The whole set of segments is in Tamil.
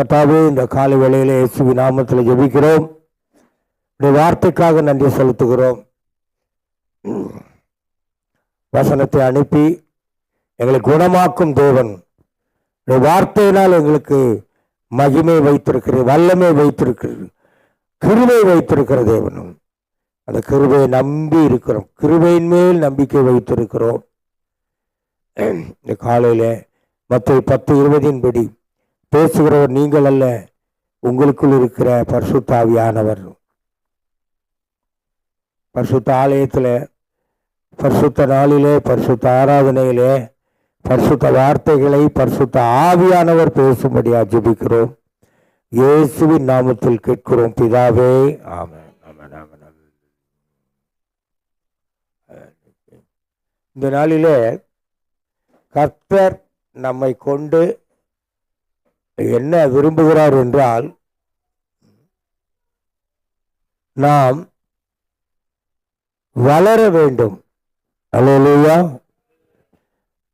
கர்த்தாவே, இந்த காலை வேளையிலே இயேசுவின் நாமத்தில் ஜெபிக்கிறோம். இந்த வார்த்தைக்காக நன்றி செலுத்துகிறோம். வசனத்தை அனுப்பி எங்களை குணமாக்கும் தேவன், இந்த வார்த்தையினால் எங்களுக்கு மகிமை வைத்திருக்கிறது, வல்லமை வைத்திருக்கிறது, கிருபை வைத்திருக்கிற தேவனும். அந்த கிருபையை நம்பி இருக்கிறோம், கிருபையின் மேல் நம்பிக்கை வைத்திருக்கிறோம். இந்த காலையில மத்தேயு 10:20 படி பேசுகிறவர் நீங்கள் அல்ல, உங்களுக்குள் இருக்கிற பரிசுத்த ஆவியானவர். பரிசுத்த ஆலயத்தில், பரிசுத்த நாளிலே, பரிசுத்த ஆராதனையிலே பரிசுத்த வார்த்தைகளை பரிசுத்த ஆவியானவர் பேசும்படியாக ஜெபிக்கிறோம். இயேசுவின் நாமத்தில் கேட்கிறோம் பிதாவே, ஆமென். இந்த நாளிலே கர்த்தர் நம்மை கொண்டு என்ன விரும்புகிறார் என்றால், நாம் வளர வேண்டும். அல்லேலூயா.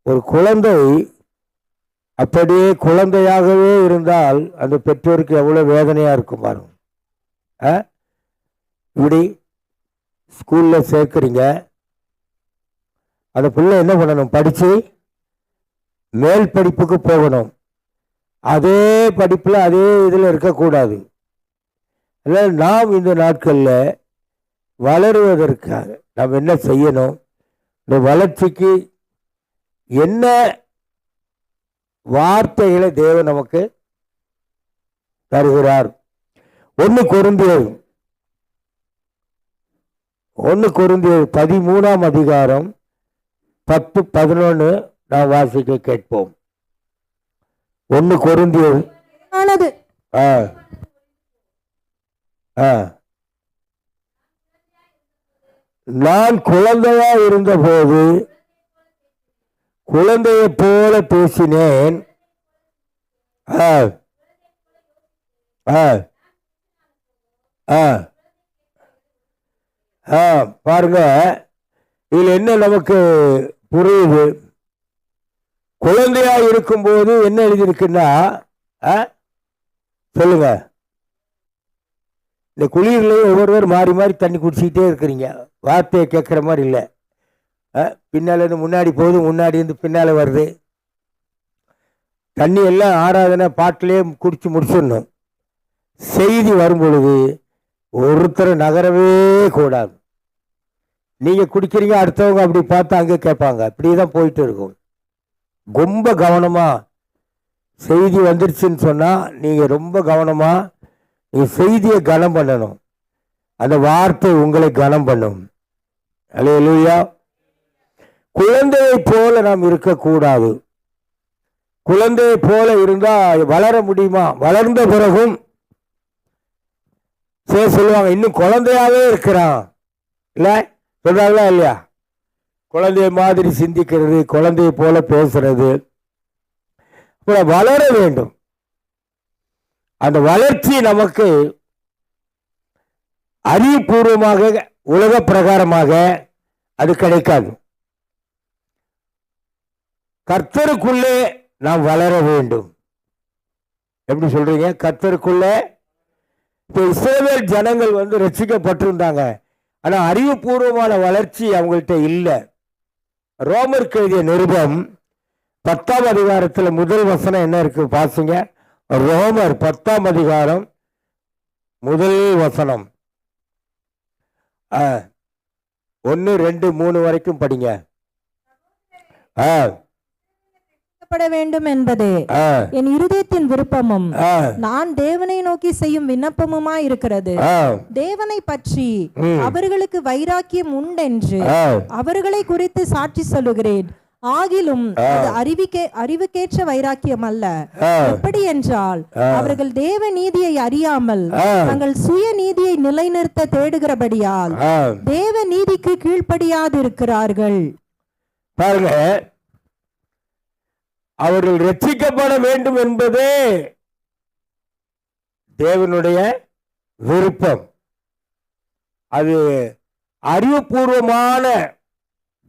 ஒரு குழந்தை அப்படியே குழந்தையாகவே இருந்தால் அந்த பெற்றோருக்கு எவ்வளவு வேதனையா இருக்கும் பாருங்க. இப்படி ஸ்கூல்ல சேர்க்குறீங்க, அந்த பிள்ளை என்ன பண்ணணும்? படிச்சு மேல் படிப்புக்கு போகணும். அதே படிப்புல அதே இதில் இருக்கக்கூடாது. அதனால் நாம் இந்த நாட்களில் வளருவதற்காக நாம் என்ன செய்யணும்? இந்த வளர்ச்சிக்கு என்ன வார்த்தைகளை தேவன் நமக்கு தருகிறார்? 1 கொரிந்தியர் 13ஆம் அதிகாரம் 10-11 நாம் வாசிக்க கேட்போம். 1 கொரிந்தியர் நான் குழந்தையா இருந்தபோது குழந்தையை போல பேசினேன். பாருங்க, இதுல என்ன நமக்கு புரியுது? குழந்தையா இருக்கும்போது என்ன எழுதியிருக்குன்னா, சொல்லுங்க, இந்த குளிர்லையும் ஒவ்வொருவர் மாறி மாறி தண்ணி குடிச்சிக்கிட்டே இருக்கிறீங்க. வார்த்தையை கேட்குற மாதிரி இல்லை. பின்னால் இருந்து முன்னாடி போகுது, முன்னாடி இருந்து பின்னால் வருது. தண்ணி எல்லாம் ஆராதனை பாட்டிலே குடிச்சு முடிச்சிடணும். செய்தி வரும் பொழுது ஒருத்தர் நகரவே கூடாது. நீங்கள் குடிக்கிறீங்க, அடுத்தவங்க அப்படி பார்த்து அங்கே கேட்பாங்க. இப்படி தான் போயிட்டு இருக்கும். ரொம்ப கவனமாக செய்தி வந்துருச்சுன்னு சொன்னால் நீங்கள் ரொம்ப கவனமாக நீங்கள் செய்தியை கனம் பண்ணணும். அந்த வார்த்தை உங்களை கனம் பண்ணும். அல்லேலூயா. குழந்தையை போல நாம் இருக்கக்கூடாது. குழந்தையை போல இருந்தால் வளர முடியுமா? வளர்ந்த பிறகும் சரி சொல்லுவாங்க, இன்னும் குழந்தையாவே இருக்கிறான், இல்லை சொல்றாங்களா இல்லையா? குழந்தைய மாதிரி சிந்திக்கிறது, குழந்தையை போல பேசுறது. அப்புறம் வளர வேண்டும். அந்த வளர்ச்சி நமக்கு அறிவுபூர்வமாக, உலக பிரகாரமாக அது கிடைக்காது. கர்த்தருக்குள்ளே நாம் வளர வேண்டும். எப்படி சொல்றீங்க? கர்த்தருக்குள்ளே. இப்போ இஸ்ரவேல் ஜனங்கள் ரட்சிக்கப்பட்டிருந்தாங்க, ஆனா அறிவுபூர்வமான வளர்ச்சி அவங்கள்ட்ட இல்லை. ரோமருக்கு எழுதிய நிருபம் 10ஆம் அதிகாரத்தில் முதல் வசனம் என்ன இருக்கு பாசுங்க? ரோமர் 10ஆம் அதிகாரம் முதல் வசனம் 1, 2, 3 வரைக்கும் படிங்க. வேண்டும் என்பதே என் இருதயத்தின் விருப்பமும் நான் தேவனை நோக்கி செய்யும் விண்ணப்பமுமாய் இருக்கிறது. தேவனை பற்றி அவர்களுக்கு வைராக்கியம் உண்டென்று அவர்களை குறித்து சாட்சி சொல்லுகிறேன். ஆகிலும் அது அறிவுக்கேற்ற வைராக்கியம் அல்ல. எப்படி என்றால், அவர்கள் தேவ நீதியை அறியாமல் தங்கள் சுய நீதியை நிலைநிறுத்த தேடுகிறபடியால் தேவ நீதிக்கு கீழ்ப்படியாது இருக்கிறார்கள். பாருங்க, அவர்கள் ரட்சிக்கப்பட வேண்டும் என்பதே தேவனுடைய விருப்பம். அது அறிவுபூர்வமான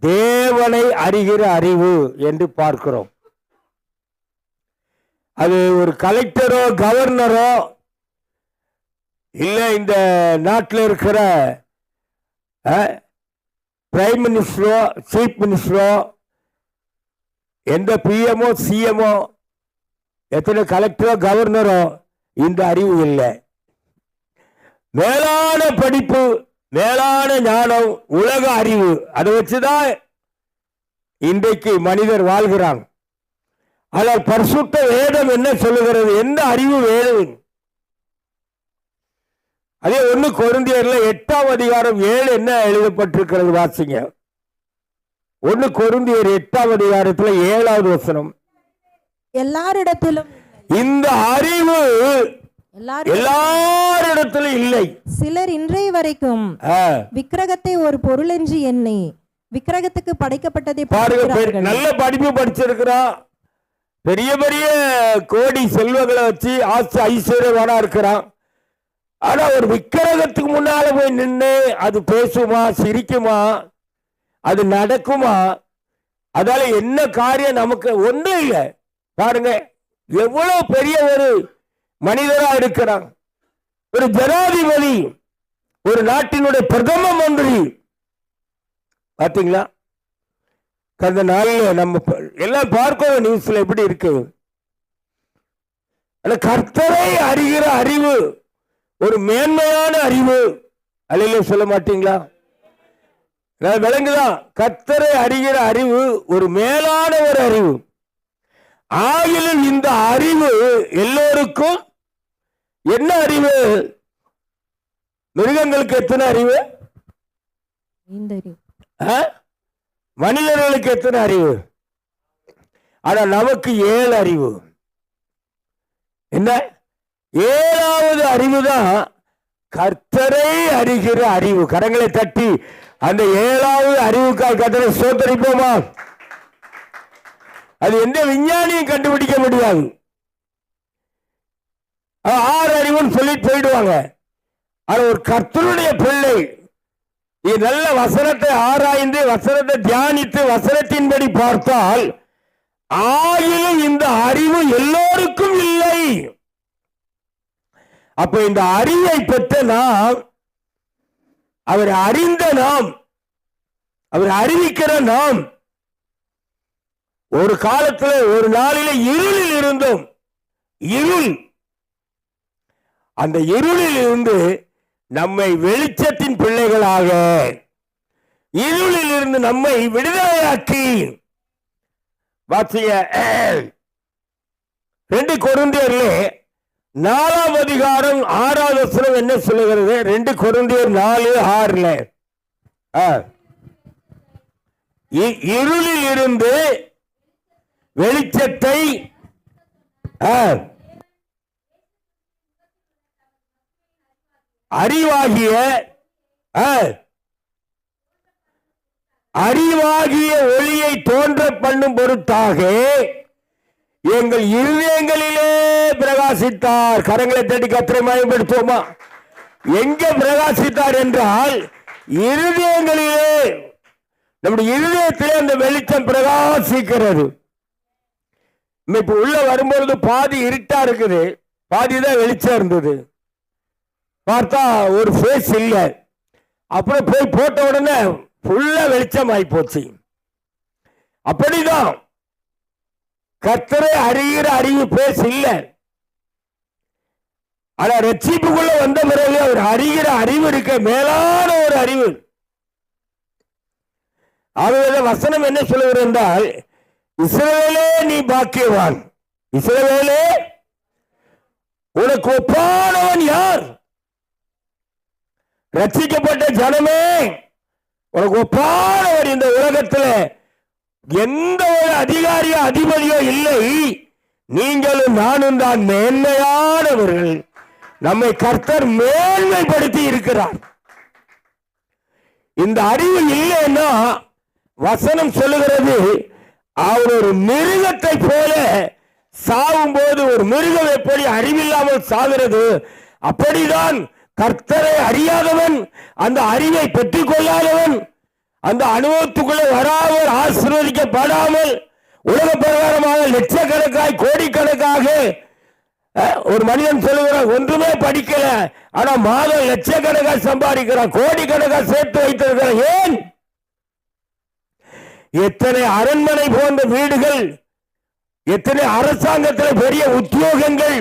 தேவனை அறிகிற அறிவு என்று பார்க்கிறோம். அது ஒரு கலெக்டரோ கவர்னரோ இல்லை இந்த நாட்டில் இருக்கிற பிரைம் மினிஸ்டரோ சீஃப் மினிஸ்டரோ எந்த பிஎம்ஓ சிஎம்ஓ எத்தனை கலெக்டரோ கவர்னரோ இந்த அறிவு இல்லை. மேலான படிப்பு, மேலான ஞானம், உலக அறிவு, அதை வச்சுதான் இன்றைக்கு மனிதர் வாழ்கிறான். ஆனால் பரிசுத்த வேதம் என்ன சொல்லுகிறது? எந்த அறிவு வேணும்? அதே 1 கொரிந்தியர்ல 8ஆம் அதிகாரம் 7 என்ன எழுதப்பட்டிருக்கிறது வாசிங்க. 1 கொரிந்தியர் 8ஆம் அதிகாரத்துல 7வது வசனம். எல்லாரிடத்திலும் இந்த அறிவு எல்லாரிடத்திலும் இல்லை. சிலர் இன்றைய வரைக்கும் விக்கிரகத்தை ஒரு பொருள் என்று எண்ணி விக்கிரகத்துக்கு படைக்கப்பட்டதை பாருங்க. நல்ல படிப்பு படிச்சிருக்கிறான், பெரிய பெரிய கோடி செல்வங்களை வச்சு ஆசை ஐஸ்வர்யவானா இருக்கிறான். ஆனா ஒரு விக்கிரகத்துக்கு முன்னால போய் நின்று அது பேசுமா, சிரிக்குமா, அது நடக்குமா? அதால என்ன காரியம்? நமக்கு ஒன்றும் இல்லை. பாருங்க எவ்வளவு பெரிய ஒரு மனிதரா இருக்கிறான். ஒரு ஜனாதிபதி, ஒரு நாட்டினுடைய பிரதம மந்திரி. பாத்தீங்களா? கடந்த நாளில் நம்ம எல்லாம் பார்க்கிறோம் நியூஸ்ல எப்படி இருக்கு. கர்த்தரை அறிகிற அறிவு ஒரு மேன்மையான அறிவு. அல்லையில சொல்ல மாட்டீங்களா? விளங்குதான். கர்த்தரை அறிகிற அறிவு ஒரு மேலான ஒரு அறிவு. ஆகிலும் இந்த அறிவு எல்லோருக்கும் என்ன அறிவு? மிருகங்களுக்கு எத்தனை அறிவு? மனிதர்களுக்கு எத்தனை அறிவு? ஆனா நமக்கு 7 அறிவு. என்ன? 7வது அறிவு தான் கர்த்தரை அறிகிற அறிவு. கரங்களை தட்டி அந்த 7வது அறிவுக்காக கர்த்தரை ஸ்தோத்திரிப்போமா? அது எந்த விஞ்ஞானியும் கண்டுபிடிக்க முடியாது. 6 அறிவுன்னு சொல்லிட்டு போயிடுவாங்க. ஆனா ஒரு கர்த்தருடைய பிள்ளை நல்ல வசனத்தை ஆராய்ந்து, வசனத்தை தியானித்து, வசனத்தின்படி பார்த்தால் ஆயினும் இந்த அறிவு எல்லோருக்கும் இல்லை. அப்ப இந்த அறிவை பெற்ற நாம், அவர் அறிந்த நாம், அவர் அறிவிக்கிற நாம், ஒரு காலத்தில் ஒரு நாளில் இருளில் இருந்தோம். இருள், அந்த இருளில் இருந்து நம்மை வெளிச்சத்தின் பிள்ளைகளாக, இருளில் இருந்து நம்மை விடுதலையாக்கி, 2 கொரிந்தியர்ல 4ஆம் அதிகாரம் 6வது வசனம் என்ன சொல்லுகிறது? 2 கொரிந்தியர் 4:6 இருளில் இருந்து வெளிச்சத்தை அறிவாகிய ஒளியை தோன்ற பண்ணும் பொருட்டாக எங்கள் இருதயங்களிலே பிரகாசித்தார். கரங்களை தட்டி கர்த்தரை மகிமைப்படுத்துவோமா? எங்க பிரகாசித்தார் என்றால் இருதயங்களிலே, நம்முடைய இருதயத்திலே அந்த வெளிச்சம் பிரகாசிக்கிறது. இப்ப உள்ள வரும்பொழுது பாதி இருட்டா இருக்குது, பாதிதான் வெளிச்சம் இருந்தது. பார்த்தா ஒரு ஃபேஸ் இல்லை. அப்புறம் போய் போட்ட உடனே ஃபுல்லா வெளிச்சம் ஆகி போச்சு. அப்படிதான் கர்த்தரை அறிகிற அறிவு பேச இல்லை. ஆனா ரட்சிப்புக்குள்ள வந்த பிறகு அவர் அறிகிற அறிவு இருக்க, மேலான ஒரு அறிவு. அவருடைய வசனம் என்ன சொல்லுகிறது என்றால், இஸ்ரவேலே நீ பாக்கியவான், இஸ்ரவேலே உனக்கு ஒப்பானவன் யார்? ரட்சிக்கப்பட்ட ஜனமே உனக்கு ஒப்பானவர் இந்த உலகத்தில் எந்த ஒரு அதிகாரியோ அதிபதியோ இல்லை. நீங்களும் நானும் தான் மேன்மையானவர்கள். நம்மை கர்த்தர் மேன்மைப்படுத்தி இருக்கிறார். இந்த அறிவு இல்லைன்னா வசனம் சொல்லுகிறது, அவர் ஒரு மிருகத்தை போல சாவும் போது, ஒரு மிருகம் எப்படி அறிவில்லாமல் சாகிறது, அப்படிதான் கர்த்தரை அறியாதவன், அந்த அறிவை பெற்றுக் கொள்ளாதவன், அந்த அனுபவத்துக்குள்ளே வராமல், ஆசீர்வதிக்கப்படாமல் உலக பிரகாரமாக லட்சக்கணக்காய் கோடிக்கணக்காக ஒரு மனிதன் சொல்லுகிறான், ஒன்றுமே படிக்கல, ஆனா மாதம் லட்சக்கணக்காக சம்பாதிக்கிறான், கோடிக்கணக்காக சேர்த்து வைத்திருக்கிறான். ஏன்? எத்தனை அரண்மனை போன்ற வீடுகள், எத்தனை அரசாங்கத்தில் பெரிய உத்தியோகங்கள்,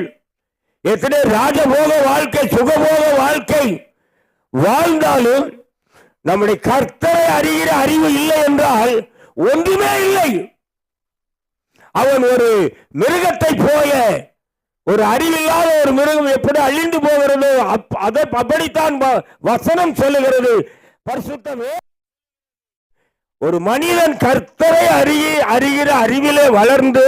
எத்தனை ராஜபோக வாழ்க்கை, சுகபோக வாழ்க்கை வாழ்ந்தாலும் நம்முடைய கர்த்தரை அறிகிற அறிவு இல்லை என்றால் ஒன்றுமே இல்லை. அவன் ஒரு மிருகத்தை போல, ஒரு அறிவில்லாத ஒரு மிருகம் எப்படி அழிந்து போகிறதோ அப்படித்தான் வசனம் சொல்லுகிறது. பரிசுத்தமே ஒரு மனிதன் கர்த்தரை அறிகிற அறிவிலே வளர்ந்து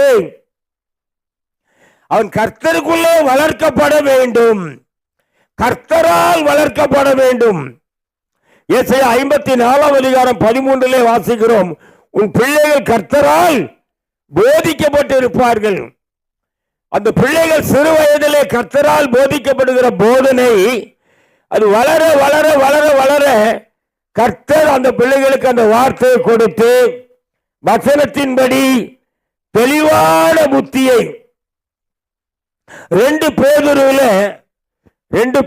அவன் கர்த்தருக்குள்ளே வளர்க்கப்பட வேண்டும், கர்த்தரால் வளர்க்கப்பட வேண்டும். ஏசாயா 54:13 வாசிக்கிறோம், உன் பிள்ளைகள் கர்த்தரால் போதிக்கப்பட்டு இருப்பார்கள். அந்த பிள்ளைகள் சிறு வயதிலே கர்த்தரால் போதிக்கப்படுகிற போதனை அது வளர வளர வளர வளர கர்த்தர் அந்த பிள்ளைகளுக்கு அந்த வார்த்தையை கொடுத்து வசனத்தின்படி தெளிவான புத்தியை 2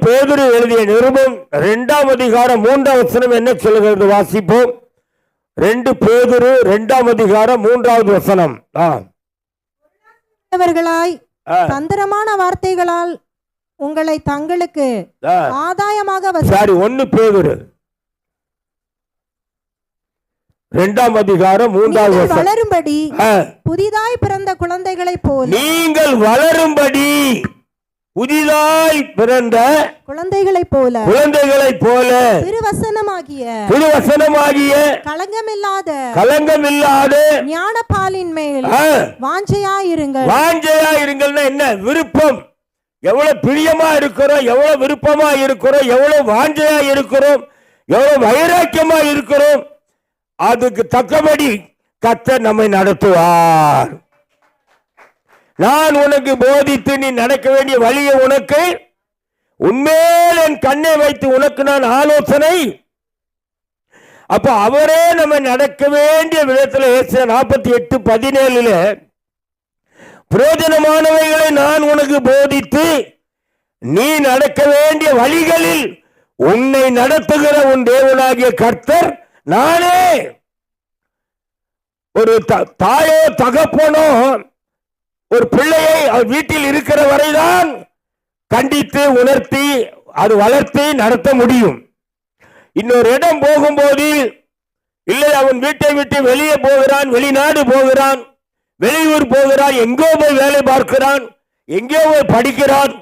பேதுரு எழுதிய நிருபம் 2ஆம் அதிகாரம் 3ஆம் வசனம் என்ன சொல்லுகிறது வாசிப்போம். 2 பேதுரு 2ஆம் அதிகாரம் 3வது வசனம். தந்திரமான வார்த்தைகளால் உங்களை தங்களுக்கு ஆதாயமாக 1 பேதுரு 2ஆம் அதிகாரம் 3வது வசனம். வளரும்படி புதிதாய் பிறந்த குழந்தைகளைப் போல நீங்கள் வளரும்படி புதிதாய் பிறந்த குழந்தைகளைப் போல திருவசனமாகிய களங்கமில்லாத ஞானப்பாலின் மேல் வாஞ்சையாயிருங்கள். வாஞ்சையாயிருங்கள்னா என்ன? விருப்பம். எவ்வளவு பிரியமா இருக்கிறோம், எவ்வளவு விருப்பமா இருக்கிறோம், எவ்வளவு வாஞ்சையா இருக்கிறோம், எவ்வளவு வைராக்கியமா இருக்கிறோம், அதுக்கு தக்கபடி கர்த்தர் நம்மை நடத்துவார். நான் உனக்கு போதித்து நீ நடக்க வேண்டிய வழியை உனக்கு உண்மையில் என் கண்ணை வைத்து உனக்கு நான் ஆலோசனை. அப்ப அவரே நம்ம நடக்க வேண்டிய விதத்தில் ஏசாயா 48:17 பிரயோஜனமானவைகளை நான் உனக்கு போதித்து நீ நடக்க வேண்டிய வழிகளில் உன்னை நடத்துகிற உன் தேவனாகிய கர்த்தர் நானே. ஒரு தாயோ தகப்பனோ ஒரு பிள்ளையை வீட்டில் இருக்கிற வரைதான் கண்டித்து உணர்த்தி அது வளர்த்தி நடத்த முடியும். இன்னொரு இடம் போகும்போது இல்லை, அவன் வீட்டை விட்டு வெளியே போகிறான், வெளிநாடு போகிறான், வெளியூர் போகிறான், எங்கோ போய் வேலை பார்க்கிறான், எங்கேயோ போய் படிக்கிறான்.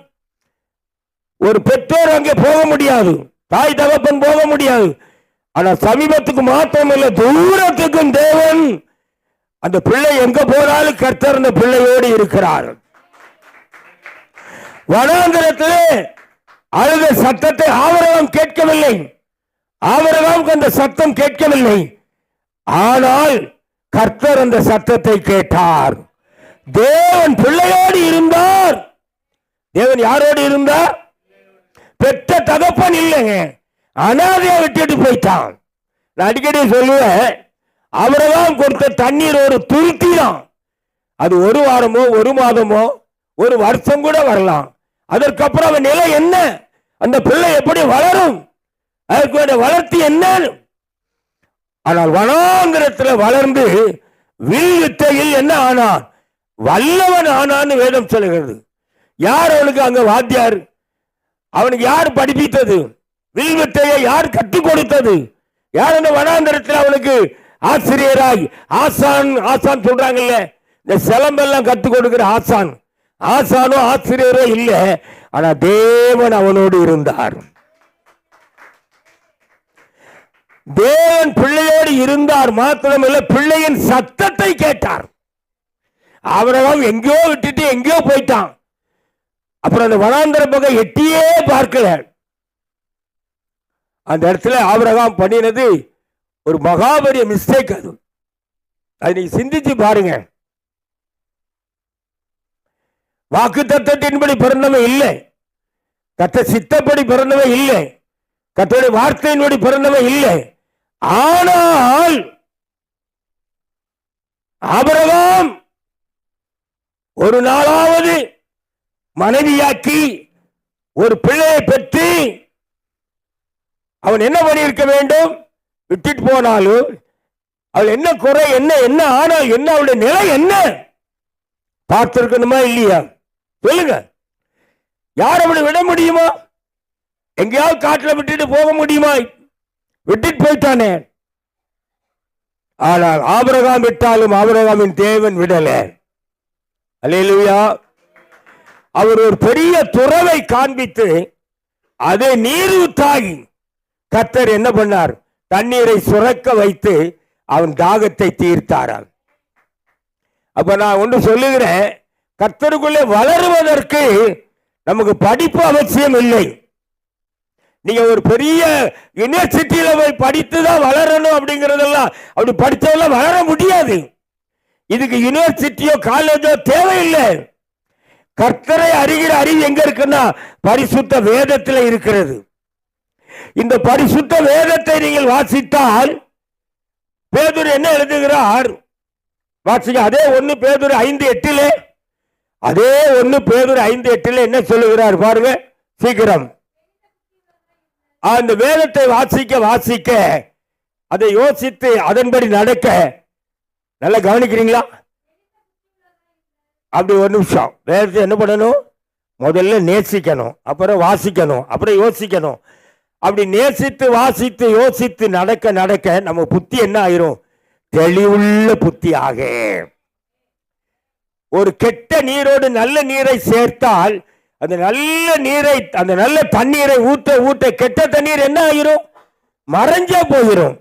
ஒரு பெற்றோர் அங்கே போக முடியாது, தாய் தகப்பன் போக முடியாது. ஆனா சமீபத்துக்கு மாத்திரமல்ல, தூரத்துக்கும் தேவன் அந்த பிள்ளை எங்க போனாலும் கர்த்தர் அந்த பிள்ளையோடு இருக்கிறார். வனாந்திரத்திலே அழுத சத்தத்தை ஆபிரகாம் கேட்கவில்லை, ஆபிரகாமுக்கு அந்த சத்தம் கேட்கவில்லை. ஆனால் கர்த்தர் அந்த சத்தத்தை கேட்டார். தேவன் பிள்ளையோடு இருந்தார். தேவன் யாரோடு இருந்தார்? பெற்ற தகப்பன் இல்லைங்க, அனாதையா விட்டுட்டு போயிட்டான். நான் அடிக்கடி சொல்லுவேன், ஆபிரகாம் கொடுத்த தண்ணீர் ஒரு துருத்தி தான். அது 1 வாரமோ 1 மாதமோ 1 வருஷம் கூட வரலாம். அதற்கப்புறம் அவன் நிலை என்ன? அந்த பிள்ளை எப்படி வளரும்? அதற்கு வளர்த்தி என்ன? ஆனால் வனாந்திரத்தில் வளர்ந்து வில் வித்தையில் என்ன ஆனான்? வல்லவன் ஆனான்னு வேதம் சொல்லுகிறது. யார் அவனுக்கு அங்க வாத்தியார்? அவனுக்கு யார் படிப்பித்தது? வில் வித்தையை யார் கற்றுக் கொடுத்தது? யார் அந்த வனாந்திரத்தில் அவனுக்கு ஆசிரியராய் ஆசான் ஆசான் சொல்றாங்கல்ல, இந்த சிலம்பெல்லாம் கற்றுக் கொடுக்கிற ஆசான், ஆசானோ ஆசிரியரோ இல்லை, ஆனா தேவன் அவனோடு இருந்தார். தேவன் பிள்ளையோடு இருந்தார் மாத்திரமல்ல, பிள்ளையின் சத்தத்தை கேட்டார். ஆபிரகாம் எங்கேயோ விட்டுட்டு எங்கேயோ போயிட்டான். அப்புறம் அந்த வனாந்தர பக்கம் எட்டியே பார்க்கல. அந்த இடத்துல ஆபிரகாம் பண்ணினது ஒரு மகாபெரிய மிஸ்டேக். அது நீங்க சிந்திச்சு பாருங்க. வாக்கு தத்தத்தின்படி பிறந்தவன் இல்லை, கர்த்தர் சித்தப்படி பிறந்தவன் இல்லை, கர்த்தருடைய வார்த்தையின்படி பிறந்தவன் இல்லை. ஆனால் ஆபிரகாம் ஒரு நாளாவது மனைவியாக்கி ஒரு பிள்ளையை பெற்று அவன் என்ன பண்ணியிருக்க வேண்டும்? விட்டுட்டு போனாலும் அவள் என்ன குறை, என்ன என்ன ஆனால் என்ன, அவளுடைய நிலை என்ன பார்த்திருக்கணுமா இல்லையா? சொல்லுங்க. யார் அவளை விட முடியுமா? எங்கேயாவது காட்டுல விட்டுட்டு போக முடியுமா? விட்டுட்டு போயிட்டானே. ஆனால் ஆபிரகாம் விட்டாலும் ஆபிரகாமின் தேவன் விடல. அல்லேலூயா. அவர் ஒரு பெரிய துறவை காண்பித்து அதை நீரூற்றாகி கர்த்தர் என்ன பண்ணார்? தண்ணீரை சுரக்க வைத்து அவன் தாகத்தை தீர்த்தாராம். அப்ப நான் ஒன்று சொல்லுகிறேன், கர்த்தருக்குள்ளே வளருவதற்கு நமக்கு படிப்பு அவசியம் இல்லை. நீங்க ஒரு பெரிய யூனிவர்சிட்டியில போய் படித்துதான் வளரணும் அப்படிங்கறதெல்லாம், அப்படி படிச்சவெல்லாம் வளர முடியாது. இதுக்கு யூனிவர்சிட்டியோ காலேஜோ தேவையில்லை. கர்த்தரை அறிகிற அறிவு எங்க இருக்குன்னா பரிசுத்த வேதத்தில் இருக்கிறது. இந்த பரிசுத்த வேதத்தை நீங்கள் வாசித்தால், பேதுரு என்ன எழுதுகிறார் வாசிங்க. அதே 1 பேதுரு 5:8, அதே 1 பேதுரு 5:8 என்ன சொல்லுகிறார் பாருங்க சீக்கிரம். அந்த வேதத்தை வாசிக்க வாசிக்க, அதை யோசித்து அதன்படி நடக்க, நல்லா கவனிக்கிறீங்களா? அப்படி ஒரு நிமிஷம். வேதத்தை என்ன பண்ணணும்? முதல்ல நேசிக்கணும், அப்புறம் வாசிக்கணும், அப்புறம் யோசிக்கணும். அப்படி நேசித்து வாசித்து யோசித்து நடக்க நடக்க நம்ம புத்தி என்ன ஆயிரும்? தெளிவுள்ள புத்தியாக. ஒரு கெட்ட நீரோடு நல்ல நீரை சேர்த்தால், அந்த நல்ல நீரை, அந்த நல்ல தண்ணீரை ஊட்ட ஊட்ட கெட்ட தண்ணீர் என்ன ஆயிரும்? மறைஞ்சே போயிரும்.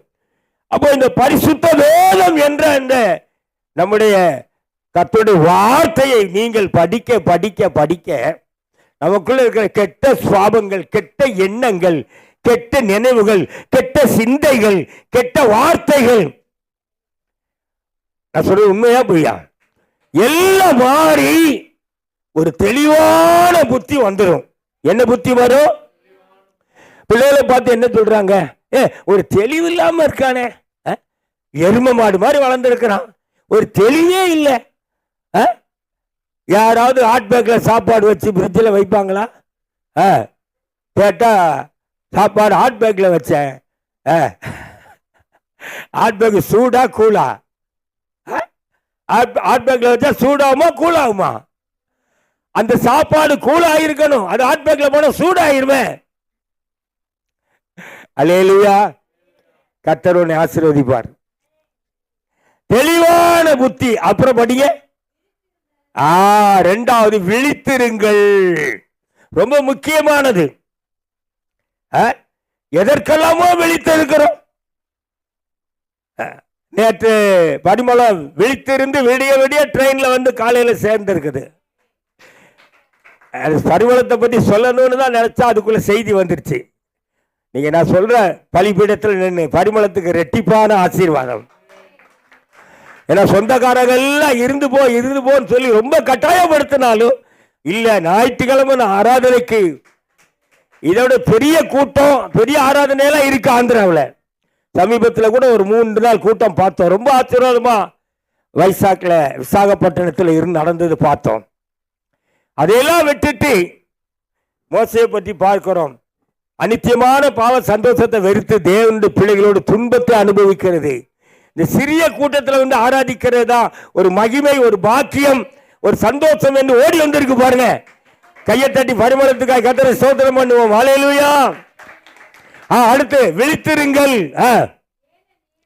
அப்போ இந்த பரிசுத்த வேதம் என்ற அந்த நம்முடைய கர்த்தருடைய வார்த்தையை நீங்கள் படிக்க படிக்க படிக்க நமக்குள்ள இருக்கிற கெட்ட சுவாபங்கள், கெட்ட எண்ணங்கள், கெட்ட நினைவுகள், கெட்ட சிந்தைகள், கெட்ட வார்த்தைகள், நான் சொல்றது உண்மையா பொய்யா, எல்லாம் மாறி ஒரு தெளிவான புத்தி வந்துடும். என்ன புத்தி வரும்? பிள்ளைகளை பார்த்து என்ன சொல்றாங்க? ஒரு தெளிவு இல்லாம இருக்கானே, எரும மாடு மாதிரி வளர்ந்துருக்கிறான், ஒரு தெளிவே இல்லை. யாராவது ஹாட் பேக்ல சாப்பாடு வச்சு பிரிட்ஜில் வைப்பாங்களா? கேட்டா சாப்பாடு ஹாட் பேக்ல வச்சேன். ஹாட் பேக் சூடா கூலா? ஹாட் பேக்ல வச்சா சூடாகுமா கூலாகுமா? அந்த சாப்பாடு கூலாயிருக்கணும், அது ஹாட் பேக்ல போன சூடாயிருவேன். அல்லேலூயா. கர்த்தர் உன்னை ஆசீர்வதிப்பார். தெளிவான புத்தி. அப்புறம் படிங்க. 2வது விழித்திருங்கள். ரொம்ப முக்கியமானது. எதற்கெல்லாமோ விழித்திருக்கிறோம். நேற்று பரிமளம் விழித்திருந்து விடிய விடிய ட்ரெயின்ல வந்து காலையில சேர்ந்திருக்குது. பரிமளத்தை பத்தி சொல்லணும்னு தான் நினைச்சா அதுக்குள்ள செய்தி வந்துருச்சு. நீங்க நான் சொல்ற பலிபீடத்தில் நின்று பரிமளத்துக்கு ரெட்டிப்பான ஆசீர்வாதம். ஏன்னா சொந்தக்காரங்க எல்லாம் இருந்து போன்னு சொல்லி ரொம்ப கட்டாயப்படுத்தினாலும் இல்ல, ஞாயிற்றுக்கிழமை ஆராதனைக்கு இதோட பெரிய கூட்டம், பெரிய ஆராதனையெல்லாம் இருக்கு ஆந்திராவில். சமீபத்தில் கூட ஒரு 3 நாள் கூட்டம் பார்த்தோம். ரொம்ப ஆச்சரியமா வைசாக்ல விசாகப்பட்டினத்தில் இருந்து நடந்தது பார்த்தோம். அதையெல்லாம் விட்டுட்டு மோசையை பற்றி பார்க்கிறோம். அநித்தியமான பாவ சந்தோஷத்தை வெறுத்து தேவனுடைய பிள்ளைகளோடு துன்பத்தை அனுபவிக்கிறது. இந்த சிறிய கூட்டத்தில் வந்து ஆராதிக்கிறது தான் ஒரு மகிமை, ஒரு பாக்கியம், ஒரு சந்தோஷம் என்று ஓடி வந்திருக்கு பாருங்க. கையை தட்டி பரிமளத்துக்காக கர்த்தரை ஸ்தோத்திரம் பண்ணுவோம். ஹல்லேலூயா. அடுத்து விழித்திருங்கள்.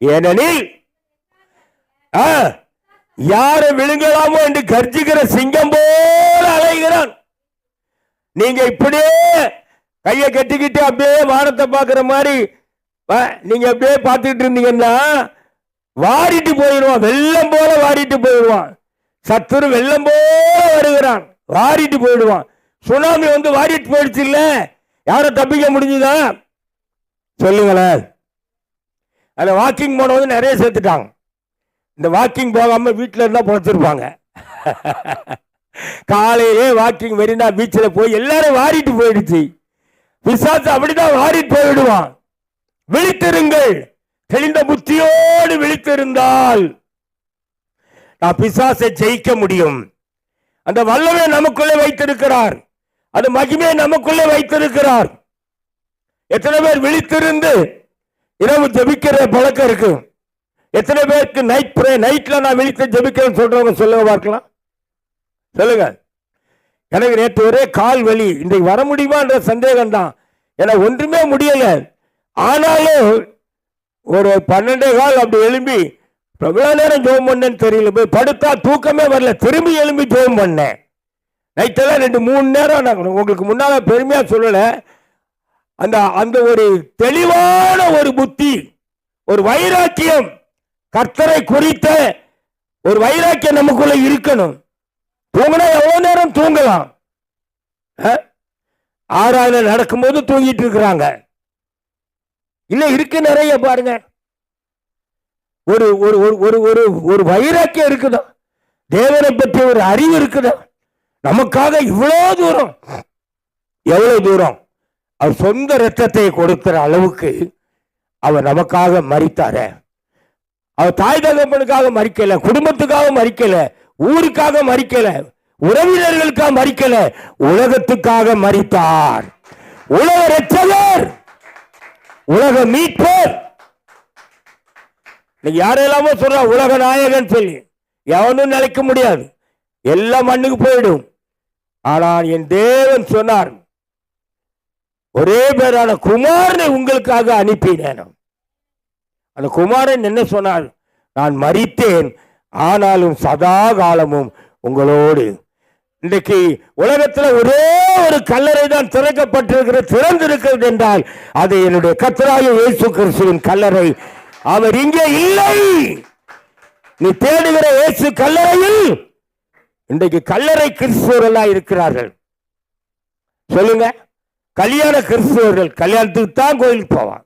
ஏனெனில் யாரை விழுங்கலாமோ என்று கர்ஜிக்கிற சிங்கம் போல அலைகிறான். நீங்க இப்படியே கையை கட்டிக்கிட்டு அப்படியே வானத்தை பார்க்கிற மாதிரி நீங்க அப்படியே பார்த்துக்கிட்டு இருந்தீங்கன்னா வாரிட்டு போயிடுவான். வெள்ளம் போல வாரிட்டு போயிடுவான். சத்துரு வெள்ளம் போல வருகிறான், வாரிட்டு போயிடுவான். சுனாமி வந்து வாரிட்டு போயிடுச்சு இல்ல, யாரும் தப்பிக்க முடிஞ்சுதா சொல்லுங்களேன். அதுல வாக்கிங் போனவங்க நிறைய சேர்த்துட்டாங்க. இந்த வாக்கிங் போகாம வீட்டில் இருந்தா பொழைச்சிருப்பாங்க. காலையிலே வாக்கிங் மெரினா பீச்சில் போய் எல்லாரும் வாரிட்டு போயிடுச்சு. பிசாசு அப்படிதான் வாரிட்டு போயிடுவான். விழித்திருங்கள். தெளிந்த புத்தியோடு விழித்திருந்தால் நான் பிசாசை ஜெயிக்க முடியும். அந்த வல்லமை நமக்குள்ளே வைத்திருக்கிறார். அந்த மகிமையை நமக்குள்ளே வைத்திருக்கிறார். எத்தனை பேர் விழித்திருந்து இரவு ஜெபிக்கிற பழக்கம் இருக்கு? எத்தனை பேருக்கு நைட்ல நான் விழித்து ஜெபிக்கிறேன்னு சொல்றவங்க சொல்லுங்க பார்க்கலாம். சொல்லுங்க. எனக்கு நேற்று ஒரே கால் வலி, இன்றைக்கு வர முடியுமான்ற சந்தேகம் தான். எனக்கு ஒன்றுமே முடியல. ஆனாலும் ஒரு 12:15 அப்படி எழும்பி எவ்வளவு நேரம் ஜெபம் பண்ணேன்னு தெரியல. போய் படுத்தா தூக்கமே வரல. திரும்பி எழும்பி ஜெபம் பண்ணேன். நைட்டெல்லாம் 2-3 நேரம். நான் உங்களுக்கு முன்னால பெருமையா சொல்லல. அந்த ஒரு தெளிவான ஒரு புத்தி, ஒரு வைராக்கியம், கர்த்தரை குறித்த ஒரு வைராக்கியம் நமக்குள்ள இருக்கணும். தூங்கினா எவ்வளவு நேரம் தூங்கலாம்? ஆராதனை நடக்கும்போது தூங்கிட்டு இருக்கிறாங்க. இல்ல இருக்கு நிறைய பாருங்க. ஒரு ஒரு ஒரு ஒரு ஒரு வைராக்கியம் இருக்குதா? தேவனை பற்றி ஒரு அறிவு இருக்குதா? நமக்காக இவ்வளவு தூரம் அவர் சொந்த இரத்தத்தை கொடுக்கிற அளவுக்கு அவர் நமக்காக மரித்தார. அவர் தாய் தகப்பனுக்காக மரிக்கல, குடும்பத்துக்காக மரிக்கல, ஊருக்காக மரிக்கல, உறவினர்களுக்காக மரிக்கல, உலகத்துக்காக மரித்தார். உலக இரட்சகர், உலக மீட்பர். யாரெல்லாமோ சொல்ற உலக நாயகன் சொல்லி எவனும் நினைக்க முடியாது. எல்லாம் மண்ணுக்கு போயிடும். ஆனால் என் தேவன் சொன்னார், ஒரே பேரான குமாரனை உங்களுக்காக அனுப்பினேன். அந்த குமாரன் என்ன சொன்னார்? நான் மரித்தேன், ஆனாலும் சதா காலமும் உங்களோடு. இன்றைக்கு உலகத்தில் ஒரே ஒரு கல்லறை தான் திறந்திருக்கிறது என்றால் அது என்னுடைய கர்த்தராகிய இயேசு கிறிஸ்துவின் கல்லறை. அவர் இங்கே இல்லை. நீ தேடுகிற இயேசு கல்லறையில் இன்றைக்கு கல்லறை கிறிஸ்துவர்கள் இருக்கிறார்கள். சொல்லுங்க. கல்யாண கிறிஸ்துவர்கள் கல்யாணத்துக்கு தான் கோயிலுக்கு போவான்.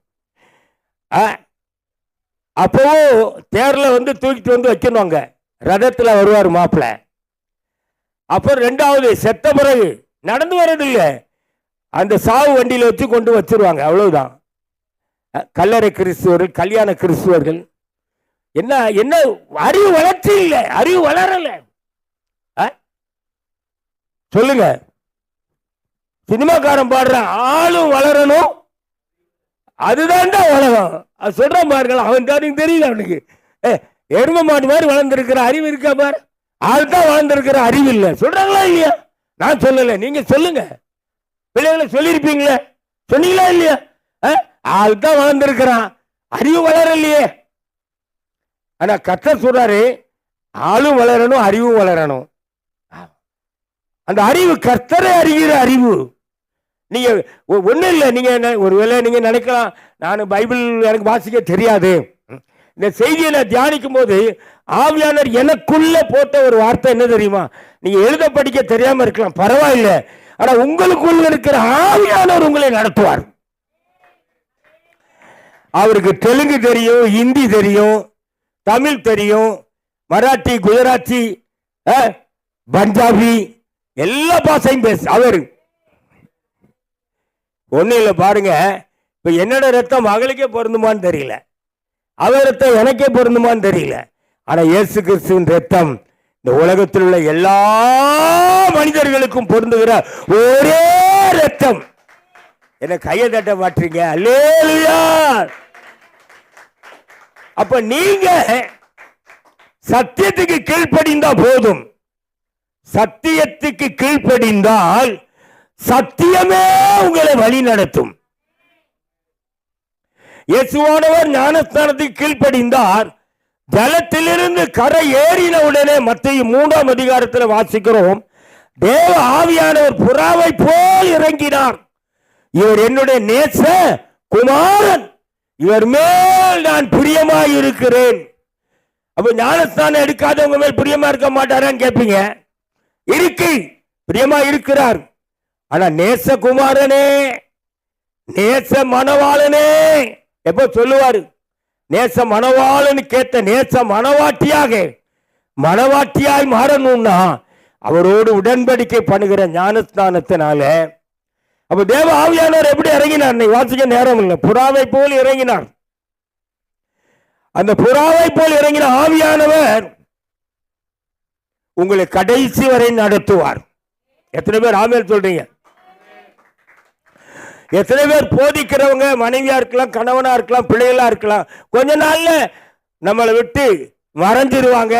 அப்பவும் தேர்ல தூக்கிட்டு வைக்கணுங்க. ரதத்துல வருவார் மாப்பிள்ள. அப்புறம் 2வது செத்த பிறகு நடந்து வர்றதில்லை, அந்த சாவு வண்டியில வச்சு கொண்டு வச்சிருவாங்க. அவ்வளவுதான். கல்லறை கிறிஸ்துவர்கள், கல்யாண கிறிஸ்துவர்கள். என்ன என்ன அறிவு வளர்ச்சி இல்லை, அறிவு வளரல. சொல்லுங்க. சினிமாக்காரன் பாடுறான், ஆளும் வளரணும், அதுதான்டா உலகம். அது சொல்றான் பாருங்களா, அவன் தான் தெரியல அவனுக்கு. எரும மாடு மாதிரி வளர்ந்துருக்கிற அறிவு இருக்கா பாரு. ஆள் தான் வளர்ந்துருக்கிற அறிவு இல்லை. சொல்றாங்களா இல்லையா? நான் சொல்லல, நீங்க சொல்லுங்க. பிள்ளைகளை சொல்லியிருப்பீங்களே, சொன்னீங்களா இல்லையா? ஆள் தான் வளர்ந்துருக்கிறான், அறிவு வளரலையே. ஆனா கர்த்தர் சொல்றாரு, ஆளும் வளரணும், அறிவும் வளரணும். அந்த அறிவு கர்த்தரை அறிகிற அறிவு. நீங்க ஒன்றும் இல்லை. நீங்க ஒருவேளை நீங்க நினைக்கலாம், நான் பைபிள் எனக்கு வாசிக்க தெரியாது. இந்த செய்தியை நான் தியானிக்கும் போது ஆவியானவர் எனக்குள்ள போட்ட ஒரு வார்த்தை என்ன தெரியுமா? நீங்க எழுத படிக்க தெரியாம இருக்கலாம், பரவாயில்லை. ஆனா உங்களுக்குள்ள இருக்கிற ஆவியானவர் உங்களை நடத்துவார். அவருக்கு தெலுங்கு தெரியும், ஹிந்தி தெரியும், தமிழ் தெரியும், மராட்டி, குஜராத்தி, பஞ்சாபி, எல்லா பாஷையும் பேச அவர். ஒண்ணு இல்லை பாருங்க. இப்ப என்னோட ரத்தம் மகளுக்கே பொருந்துமான்னு தெரியல, அவர் ரத்தம் எனக்கே பொருந்துமான்னு தெரியல. ஆனா இயேசு கிறிஸ்துவின் ரத்தம் இந்த உலகத்தில் உள்ள எல்லா மனிதர்களுக்கும் பொருந்துகிற ஒரே ரத்தம். என்ன கையை தட்ட மாட்டீங்க? அல்லேலூயா. அப்ப நீங்க சத்தியத்துக்கு கீழ்ப்படிந்தா போதும். சத்தியத்துக்கு கீழ்ப்படிந்தால் சத்தியமே உங்களை வழி நடத்தும். இயேசுவானவர் ஞானஸ்தானத்துக்கு கீழ்ப்படிந்தார். ஜலத்திலிருந்து கரை ஏறின உடனே மத்தேயு 3ஆம் அதிகாரத்தில் வாசிக்கிறோம், தேவ ஆவியானவர் புறாவை போல் இறங்கினார். இவர் என்னுடைய நேச குமாரன், இவர் மேல் நான் பிரியமாய் இருக்கிறேன். அப்ப ஞானஸ்தானம் எடுக்காதவங்க மேல் பிரியமா இருக்க மாட்டாரான்னு கேட்பீங்க. இருக்கு, பிரியமா இருக்கிறார். ஆனா நேசகுமாரனே, நேச மணவாளனே எப்ப சொல்லுவாரு? நேச மணவாளன்னு கேட்ட நேச மணவாட்டியாய் மாறணும்னா அவரோடு உடன்படிக்கை பண்ணுகிற ஞானஸ்தானத்தினால. அப்ப தேவ ஆவியானவர் எப்படி இறங்கினார்? வாசிக்க நேரம் இல்லை. புறாவை போல் இறங்கினார். அந்த புறாவை போல் இறங்கின ஆவியானவர் உங்களை கடைசி வரை நடத்துவார். எத்தனை பேர் ஆமென் சொல்றீங்க? எத்தனை பேர் போதிக்கிறவங்க மனைவியா இருக்கலாம், கணவனா இருக்கலாம், பிள்ளைகளா இருக்கலாம், கொஞ்ச நாள்ல நம்மளை விட்டு மறைஞ்சிருவாங்க?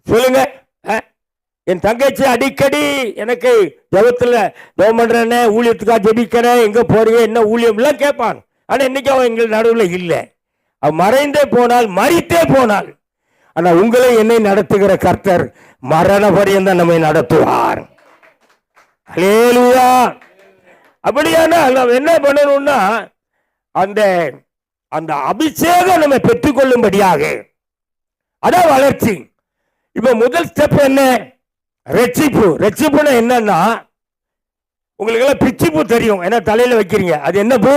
சொல்லுங்க. என் தங்கச்சி அடிக்கடி எனக்கு ஜபத்துல ஜெபம் பண்றேன்னு, ஊழியத்துக்காக ஜெபிக்கிறேன், எங்க போறீங்க, என்ன ஊழியம் எல்லாம் கேட்பாங்க. ஆனா இன்னைக்கு அவன் எங்கள் நடுவில் இல்லை. அவன் மறைந்தே போனால், மறித்தே போனால். ஆனா உங்களை என்னை நடத்துகிற கர்த்தர் மரண பரியந்தம் நம்மை நடத்துவார். அல்லேலூயா. அப்படியானால் நாம் என்ன பண்ணணும்னா, அந்த அந்த அபிஷேகம் நம்ம பெற்றுக்கொள்ளும்படியாக, அதான் வளர்ச்சி. இப்ப முதல் ஸ்டெப் என்ன? ரட்சிப்பு. ரட்சிப்புனா என்னன்னா, உங்களுக்கு எல்லாம் பிச்சி பூ தெரியும், என்ன தலையில வைக்கிறீங்க, அது என்ன பூ?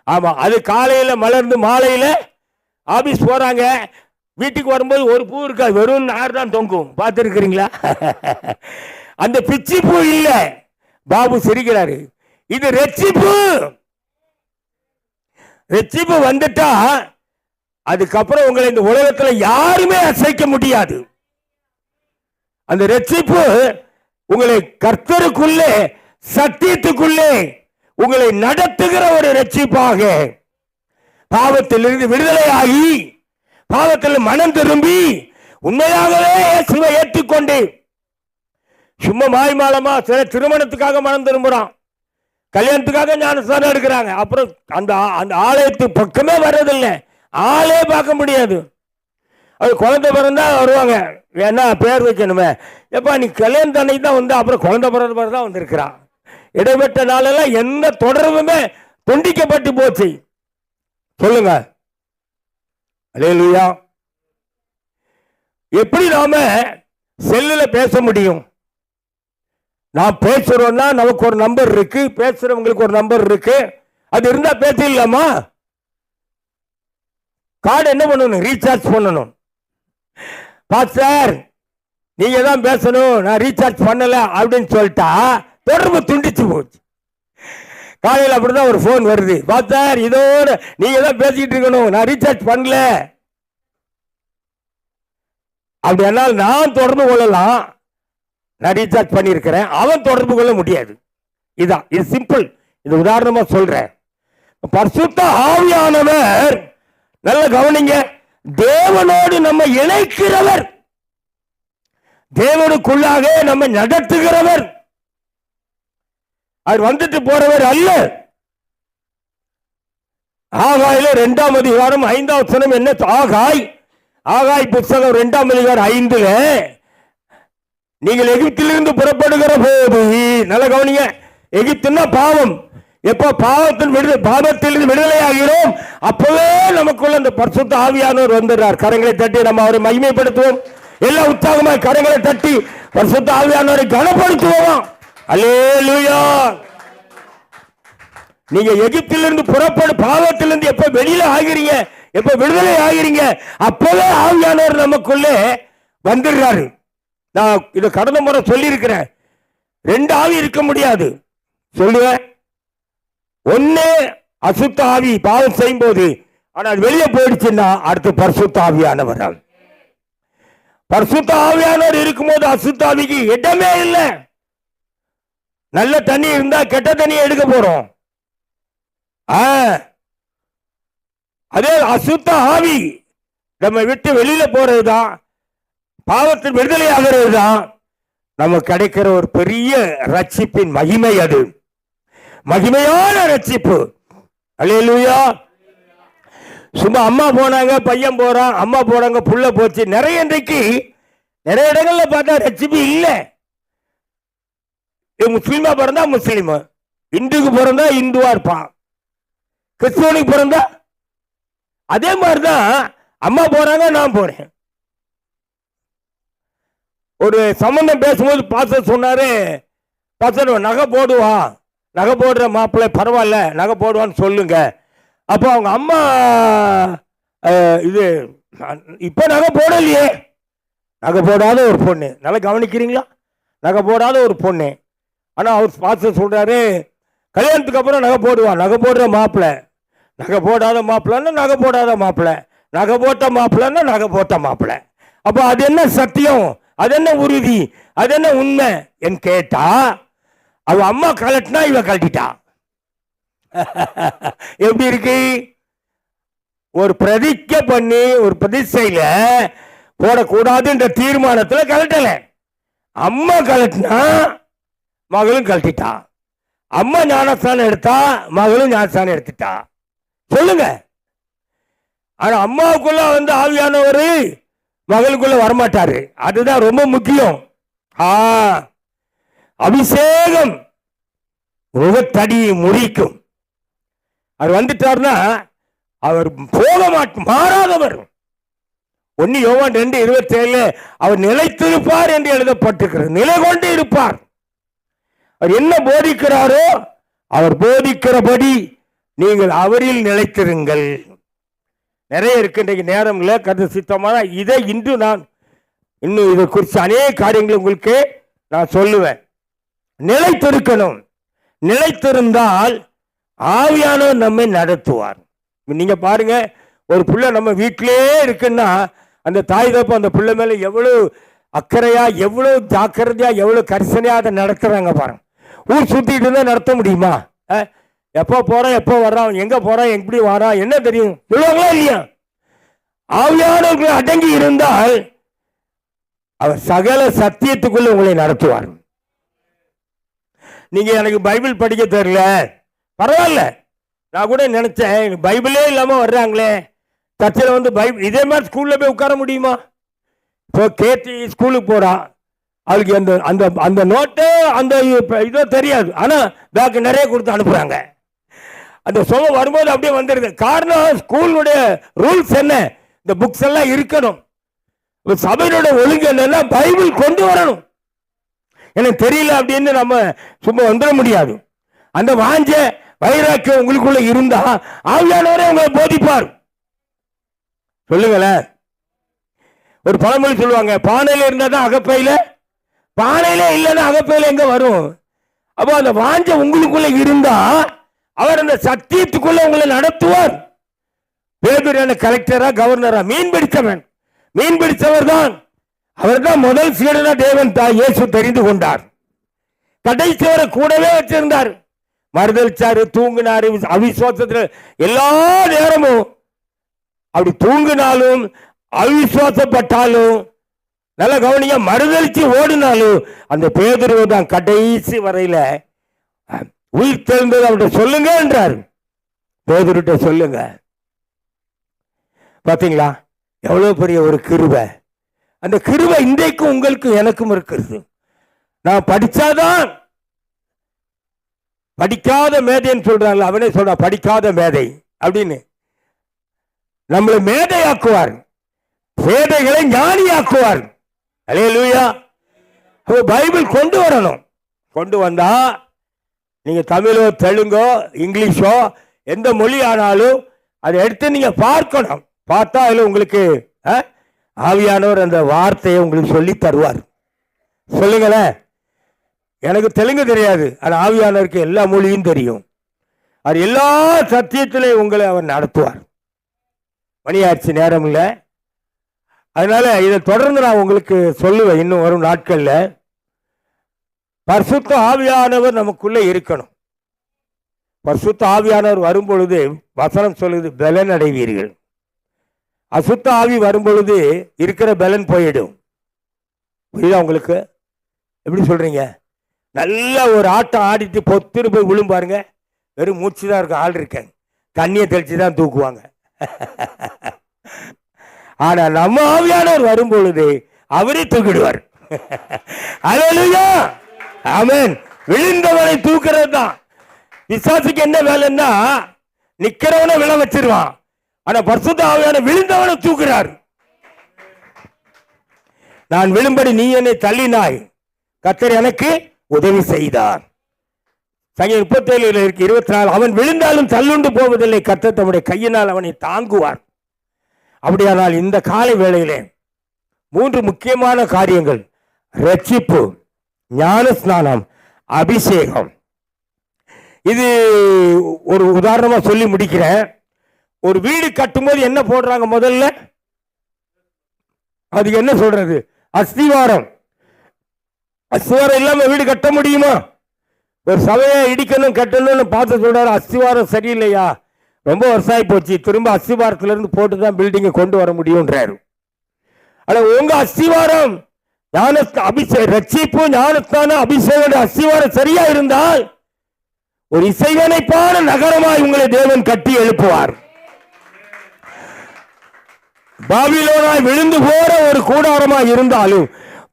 ஆமா, அது காலையில மலர்ந்து மாலையில ஆபீஸ் போறாங்க, வீட்டுக்கு வரும்போது ஒரு பூ இருக்காது, வெறும் நார் தான் தொங்கும். பார்த்துருக்கிறீங்களா? அந்த பிச்சி பூ இல்ல. பாபு சிரிக்கிறாரு. இது ரட்சிப்பு. ரட்சிப்பு வந்துட்டா அதுக்கப்புறம் உங்களை இந்த உலகத்துல யாருமே அசைக்க முடியாது. அந்த ரட்சிப்பு உங்களை கர்த்தருக்குள்ளே, சத்தியத்துக்குள்ளே உங்களை நடத்துகிற ஒரு ரட்சிப்பாக, பாவத்திலிருந்து விடுதலையாகி, பாவத்தில் மனம் திரும்பி உண்மையாகவே இயேசுவை ஏற்றுக்கொண்டு, சும்மா மாய்மாலமா சில திருமணத்துக்காக மனம் திரும்புறான், கல்யாணத்துக்காக ஞானஸ்தானம் எடுக்கிறாங்க, அப்புறம் அந்த அந்த ஆலயத்து பக்கமே வர்றதில்லை, ஆளே பார்க்க முடியாது. அது குழந்தை பிறந்தா வருவாங்க, வேணா பேர் வைக்கணுமே, எப்பா நீ கல்யாணம் அன்னைக்கு தான் வந்து, அப்புறம் குழந்தை பிறந்த பிறகு தான் வந்திருக்கிறான். இடைப்பட்ட நாளெல்லாம் எந்த தொடர்புமே துண்டிக்கப்பட்டு போச்சு. சொல்லுங்க. அல்லேலூயா. எப்படி நாம செல்லுல பேச முடியும்? நான் பேசுறோம்னா நமக்கு ஒரு நம்பர் இருக்கு, பேசுறவங்களுக்கு ஒரு நம்பர் இருக்கு, அது இருந்தா பேசலாமா? கார்டு என்ன பண்ணணும்? ரீசார்ஜ் பண்ணணும். பாஸ்டர் நீங்க தான் பேசணும், நான் ரீசார்ஜ் பண்ணல அப்படின்னு சொல்லிட்டா தொடர்பு துண்டிச்சு போச்சு. காலையில் அப்படிதான் ஒரு போன் வருது, பாஸ்டர் இதோட நீங்க தான் பேசிக்கிட்டு இருக்கணும், நான் ரீசார்ஜ் பண்ணல. அப்படியானால் நான் தொடர்பு கொள்ளலாம், நான் ரீசார்ஜ் பண்ணியிருக்கிறேன், அவன் தொடர்பு கொள்ள முடியாது. இதுதான், இது சிம்பிள். இது உதாரணமா சொல்றேன். பரிசுத்த ஆவியானவர், நல்ல கவனிங்க, தேவனோடு நம்ம இணைக்கிறவர், தேவனுக்குள்ளாக நம்ம நடத்துகிறவர். அவர் வந்துட்டு போறவர் அல்ல. ஆகாயில 2ஆம் அதிகாரம் 5ஆம் வசனம் என்ன? ஆகாய் புத்தகம் 2ஆம் அதிகாரம் 5ல, நீங்கள் எகிப்திலிருந்து புறப்படுகிற போது, நல்ல கவனிங்க, எகிப்துன்னா பாவம். எப்ப பாவத்திலிருந்து விடுதலை ஆகிறோம், அப்பவே நமக்குள்ள அந்த பரிசுத்த ஆவியானவர் வந்துடுறார். கரங்களை தட்டி நம்ம அவரை மகிமைப்படுத்துவோம். எல்லா உற்சாகமாய் கரங்களை தட்டி பரிசுத்த ஆவியானவரை கனப்படுத்துவோம். அல்லேலூயா. நீங்க எகிப்திலிருந்து புறப்படு, பாவத்திலிருந்து எப்ப வெளியில ஆகிறீங்க, எப்ப விடுதலை ஆகிறீங்க, அப்பவே ஆவியானவர் நமக்குள்ளே வந்துடுறாரு. நான் இதை கடந்த முறை சொல்லி இருக்கிறேன். 2 ஆவி இருக்க முடியாது சொல்லுவேன். ஒன்னு அசுத்த ஆவி பாவம் செய்யும் போது, ஆனால் வெளியே போயிடுச்சுன்னா அடுத்து பரிசுத்த ஆவியானவர். பரிசுத்த ஆவியானவர் இருக்கும்போது அசுத்த ஆவிக்கு இடமே இல்லை. நல்ல தண்ணி இருந்தா கெட்ட தண்ணியை எடுக்க போறோம். அதே அசுத்த ஆவி நம்ம விட்டு வெளியில போறதுதான், பாவத்தில் விடுதலை ஆகிறது தான் நமக்கு கிடைக்கிற ஒரு பெரிய ரட்சிப்பின் மகிமை. அது மகிமையான ரட்சிப்பு. அல்லேலூயா. சும்மா அம்மா போனாங்க, பையன் போறான், அம்மா போறாங்க, புள்ள போச்சு. நிறைய இன்றைக்கு நிறைய இடங்கள்ல பார்த்தா ரட்சிப்பு இல்லை. முஸ்லீமா பிறந்தா முஸ்லீம், இந்துக்கு பிறந்தா இந்துவா இருப்பான், கிறிஸ்துவனுக்கு பிறந்தா அதே மாதிரிதான். அம்மா போறாங்க, நான் போறேன். ஒரு சம்பந்தம் பேசும்போது பாஸ்டர் சொன்னாரு, பாஸ்டர் நகை போடுவா, நகை போடுற மாப்பிள்ளை பரவாயில்ல, நகை போடுவான்னு சொல்லுங்க. அப்போ அவங்க அம்மா இது இப்ப நகை போடலையே, நகை போடாத ஒரு பொண்ணு, நல்லா கவனிக்கிறீங்களா, நகை போடாத ஒரு பொண்ணு. ஆனா அவர் பாஸ்டர் சொல்றாரு, கல்யாணத்துக்கு அப்புறம் நகை போடுவா, நகை போடுற மாப்பிள்ளை, நகை போடாத மாப்பிள்ளைன்னா நகை போடாத மாப்பிள்ளை, நகை போட்ட மாப்பிள்ளைன்னா நகை போட்ட மாப்பிள்ளை. அப்போ அது என்ன சத்தியம்? அது என்ன உறுதி, அது என்ன உண்மை என்று கேட்டா, அவ அம்மா கலட்டினா இவ கழட்டிட்டா. எப்படி இருக்கு? ஒரு பிரதிக்க பண்ணி ஒரு பிரதிஷ்டையில போடக்கூடாதுன்ற தீர்மானத்துல கலட்டல. அம்மா கலட்டினா மகளும் கழட்டிட்டா. அம்மா ஞானஸ்தானம் எடுத்தா மகளும் ஞானஸ்தானம் எடுத்துட்டா. சொல்லுங்க. ஆனா அம்மாவுக்குள்ள ஆவியானவர் மகளுக்குள்ள வரமாட்டாரு. அதுதான் ரொம்ப முக்கியம். அபிஷேகம் முகத்தடியை முறிக்கும். அவர் வந்துட்டார்னா அவர் போக மாட்டார், மாறாதவர். 1 யோவான் 2:27 அவர் நிலைத்திருப்பார் என்று எழுதப்பட்டிருக்கிறது. நிலை கொண்டு இருப்பார். அவர் என்ன போதிக்கிறாரோ அவர் போதிக்கிறபடி நீங்கள் அவரில் நிலைத்திருங்கள். நிறைய இருக்கு, இன்றைக்கு நேரம் இல்லை. கருத்து சித்தமான இதை இன்று நான் இன்னும் இதை குறித்து அநேக காரியங்கள் உங்களுக்கு நான் சொல்லுவேன். நிலைத்திருக்கணும். நிலைத்திருந்தால் ஆவியானவர் நம்மை நடத்துவார். நீங்க பாருங்க, ஒரு பிள்ளை நம்ம வீட்டிலே இருக்குன்னா அந்த தாய் தப்பு அந்த பிள்ளை மேல எவ்வளவு அக்கறையா, எவ்வளவு ஜாக்கிரதையா, எவ்வளவு கரிசனையா அதை நடத்துறாங்க பாருங்க. ஊர் சுத்திட்டு இருந்தா நடத்த முடியுமா? எப்போ போறான், எப்போ வர்றான், எங்க போறான், எப்படி வரான், என்ன தெரியும் சொல்லுவாங்களா இல்லையா? ஆவியானவர்கள் அடங்கி இருந்தால் அவர் சகல சத்தியத்துக்குள்ள உங்களை நடத்துவார். நீங்க எனக்கு பைபிள் படிக்க தெரியல, பரவாயில்ல. நான் கூட நினைச்சேன் பைபிளே இல்லாம வர்றாங்களே சர்ச்சில் பைபிள், இதே மாதிரி ஸ்கூல்ல போய் உட்கார முடியுமா? இப்போ கேட்டி ஸ்கூலுக்கு போறான், அவளுக்கு அந்த அந்த அந்த நோட்டு அந்த இதோ தெரியாது, ஆனா பேக்கு நிறைய கொடுத்து அனுப்புறாங்க. அந்த சுகம் வரும்போது அப்படியே வந்துடுது. காரணம் ஸ்கூலுடைய ரூல்ஸ் என்ன? இந்த புக்ஸ் எல்லாம் இருக்கணும். சபையோட ஒழுங்கு என்னன்னா பைபிள் கொண்டு வரணும். எனக்கு தெரியல அப்படின்னு நம்ம சும்மா வந்துட முடியாது. அந்த வாஞ்ச வைராக்கியம் உங்களுக்குள்ள இருந்தா ஆவியானவரே உங்களை போதிப்பார். சொல்லுங்களேன். ஒரு பழமொழி சொல்லுவாங்க, பானையில இருந்தா தான் அகப்பையில, பானையில இல்லைன்னா அகப்பையில எங்க வரும்? அப்போ அந்த வாஞ்ச உங்களுக்குள்ள இருந்தா அவர் அந்த சத்தியத்துக்குள்ள உங்களை நடத்துவார். பேதுரு கலெக்டரா கவர்னரா மீன் பிடித்தவன், மீன் பிடித்தவர் தான். அவர் தான் முதல் சீடனா தேவன் இயேசு தெரிந்து கொண்டார். கடைசி வரை கூடவே வச்சிருந்தார். மறுதளிச்சாரு, தூங்கினாரு, அவிசுவாசத்துல எல்லா நேரமும். அப்படி தூங்கினாலும் அவிசுவாசப்பட்டாலும் நல்ல கவனிங்க, மறுதளிச்சு ஓடினாலும் அந்த பேதுரு தான் கடைசி வரையில உயிர் தெரிந்தது அவர்கிட்ட சொல்லுங்க என்றார். பேதுருட்ட சொல்லுங்க. பாத்தீங்களா எவ்வளவு பெரிய ஒரு கிருபை. அந்த கிருபை இன்றைக்கும் உங்களுக்கும் எனக்கும் இருக்கிறது. நான் படிச்சாதான், படிக்காத மேதைன்னு சொல்றாங்க, அவனே சொல்ற படிக்காத மேதை அப்படின்னு. நம்மளை மேதையாக்குவார், மேதைகளை ஞானியாக்குவார். அல்லேலூயா. பைபிள் கொண்டு வரணும். கொண்டு வந்தா நீங்க தமிழோ தெலுங்கோ இங்கிலீஷோ எந்த மொழி ஆனாலும் அதை எடுத்து நீங்க பார்க்கணும். பார்த்தா அதுல உங்களுக்கு ஆவியானவர் அந்த வார்த்தையை உங்களுக்கு சொல்லி தருவார். சொல்லுங்களேன். எனக்கு தெலுங்கு தெரியாது, ஆனா ஆவியானவருக்கு எல்லா மொழியும் தெரியும். அது எல்லா சத்தியத்திலையும் உங்களை அவர் நடத்துவார். மணியாட்சி நேரம் இல்லை, அதனால இதை தொடர்ந்து நான் உங்களுக்கு சொல்லுவேன். இன்னும் வரும் நாட்கள்ல பரிசுத்த ஆவியானவர் நமக்குள்ள இருக்கணும். பரிசுத்த ஆவியானவர் வரும் பொழுது வசனம் சொல்லுது பலன் அடைவீர்கள். அசுத்த ஆவி வரும் பொழுது இருக்கிற பலன் போயிடும். புரியுதா உங்களுக்கு? எப்படி சொல்றீங்க? நல்ல ஒரு ஆட்டம் ஆடிட்டு பொத்துரு போய் விழும் பாருங்க, வெறும் மூச்சு தான் இருக்கும், ஆள் இருக்கேன், தண்ணியை தெளிச்சு தான் தூக்குவாங்க. ஆனா நம்ம ஆவியானவர் வரும் பொழுது அவரே தூக்கிடுவார். அல்லேலூயா, ஆமென். விழுந்தவனை தூக்குறது தான். பிசாசுக்கு என்ன வேலைன்னா நிக்கிறவனை விழ வச்சிருவான். ஆனா பரிசுத்த ஆவியானவர் விழுந்தவனை தூக்குறார். நான் விழும்படி நீ என்னை தள்ளினாய், கர்த்தர் எனக்கு உதவி செய்தார். சங்கீதம் 37:24. அவன் விழுந்தாலும் தள்ளுண்டு போவதில்லை, கர்த்தர் தம்முடைய கையினால் அவனை தாங்குவார். அப்படியானால் இந்த காலை வேளையிலே 3 முக்கியமான காரியங்கள்: ரட்சிப்பு, ஞான ஸ்நானம், அபிஷேகம். இது ஒரு உதாரணமா சொல்லி முடிக்கிறேன். ஒரு வீடு கட்டும்போது என்ன போடுறாங்க முதல்ல? அதுக்கு என்ன சொல்றது? அஸ்திவாரம். அஸ்திவாரம் இல்லாம வீடு கட்ட முடியுமா? ஒரு சபையை இடிக்கணும் கட்டணும்னு பார்த்து சொல்றாரு, அஸ்திவாரம் சரியில்லையா, ரொம்ப வருஷம் ஆகி போச்சு, திரும்ப அஸ்திவாரத்துல இருந்து போட்டுதான் பில்டிங்கை கொண்டு வர முடியும்ன்றாரு. ஆனா உங்க அஸ்திவாரம் ரட்சிப்பு ஞானஸ்தான அபிஷேக அஸ்திவாரம் சரியா இருந்தால் ஒரு இசைவனைப்பான நகரமாய் உங்களை தேவன் கட்டி எழுப்புவார். பாபிலோனாய் விழுந்து போற ஒரு கூடாரமாய் இருந்தாலும்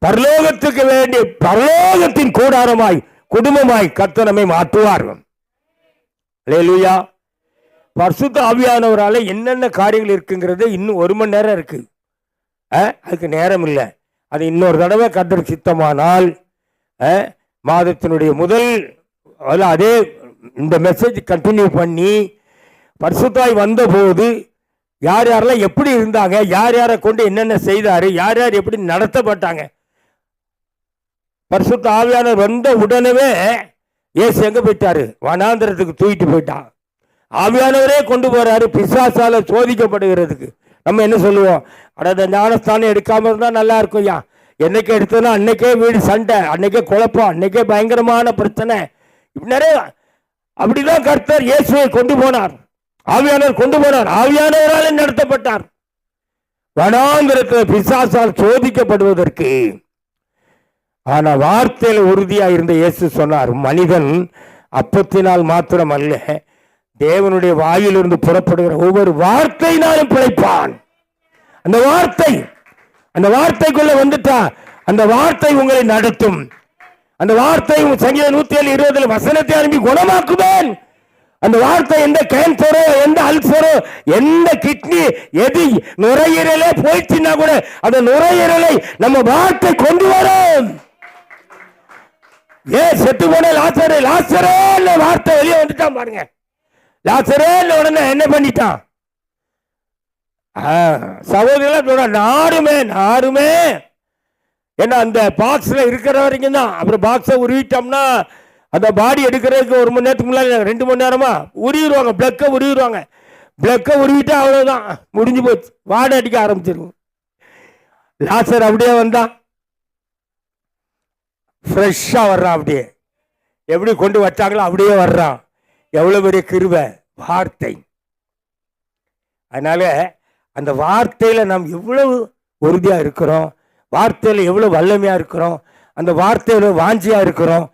பரலோகத்துக்கு வேண்டிய பரலோகத்தின் கூடாரமாய் குடும்பமாய் கர்த்தர் நம்மை மாற்றுவார். அல்லேலூயா. பரிசுத்த ஆவியானவரால என்னென்ன காரியங்கள் இருக்குங்கிறது இன்னும் 1 மணி நேரம் இருக்கு. அதுக்கு நேரம் இல்லை. அது இன்னொரு தடவை கர்த்தர் சித்தமானால் மாதத்தினுடைய முதல் அதே இந்த மெசேஜ் கண்டினியூ பண்ணி பரிசுத்தாய் வந்த போது யார் யாரெல்லாம் எப்படி இருந்தாங்க, யார் யாரை கொண்டு என்னென்ன செய்தாரு, யார் யார் எப்படி நடத்தப்பட்டாங்க. பரிசுத்த ஆவியானவர் வந்த உடனே இயேசு எங்க போயிட்டாரு? வனாந்திரத்துக்கு தூக்கிட்டு போயிட்டான். ஆவியானவரே கொண்டு போறாரு பிசாசால சோதிக்கப்படுகிறதுக்கு. நம்ம என்ன சொல்லுவோம்? அட ஞானஸ்தானம் எடுக்காம இருந்தா நல்லா இருக்கும். என்னைக்கு எடுத்தோன்னா அன்னைக்கே வீடு சண்டை, அன்னைக்கே குழப்பம், அன்னைக்கே பயங்கரமான பிரச்சனை. நிறைய அப்படிதான் கர்த்தர் இயேசுவை கொண்டு போனார். ஆவியானவர் கொண்டு போனார். ஆவியானவரால் நடத்தப்பட்டார் வனாந்திரத்தில் பிசாசால் சோதிக்கப்படுவதற்கு. ஆனா வார்த்தையில உறுதியா இருந்த இயேசு சொன்னார், மனிதன் அப்பத்தினால் மாத்திரம் அல்ல, தேவனுடைய வாயிலிருந்து புறப்படுகிற ஒவ்வொரு வார்த்தையினாலும் பிழைப்பான். அந்த வார்த்தைக்குள்ள வந்துட்டா அந்த வார்த்தை உங்களை நடத்தும். அந்த வார்த்தை சங்கீதம் 107:20 வசனத்தை அனுப்பி குணமாக்குவேன். அந்த வார்த்தை எந்த கேன்சரோ, எந்த அல்சரோ, எந்த கிட்னி, எது நுரையீரலே போயிடுச்சுன்னா கூட அந்த நுரையீரலை நம்ம வார்த்தை கொண்டு வரும். செத்து போன லாசரே வார்த்தை வெளியே வந்துட்டான் பாருங்க. லாசரே உடனே என்ன பண்ணிட்டான்? சகோதரர் நாருமே ஏன்னா அந்த பாக்ஸ்ல இருக்கிற வரைக்கும் தான். அப்புறம் பாக்ஸை உருவிட்டோம்னா அந்த பாடி எடுக்கிறதுக்கு 1 மணி நேரத்துக்கு முன்னாடி 2 மணி நேரமா உருவிடுவாங்க. பிளக்கை உருவிட்டா அவ்வளவுதான், முடிஞ்சு போச்சு. வாடை அடிக்க ஆரம்பிச்சிருக்கும். லாசர் அப்படியே வந்தான், ஃப்ரெஷ்ஷா வர்றான். அப்படியே எப்படி கொண்டு வச்சாங்களோ அப்படியே வர்றான். எவ்வளவு பெரிய கிருபை வார்த்தை. அதனால அந்த வார்த்தையில நாம் எவ்வளவு உறுதியா இருக்கிறோம், வார்த்தையில எவ்வளவு வல்லமையா இருக்கிறோம், அந்த வார்த்தையில வாஞ்சியா இருக்கிறோம்.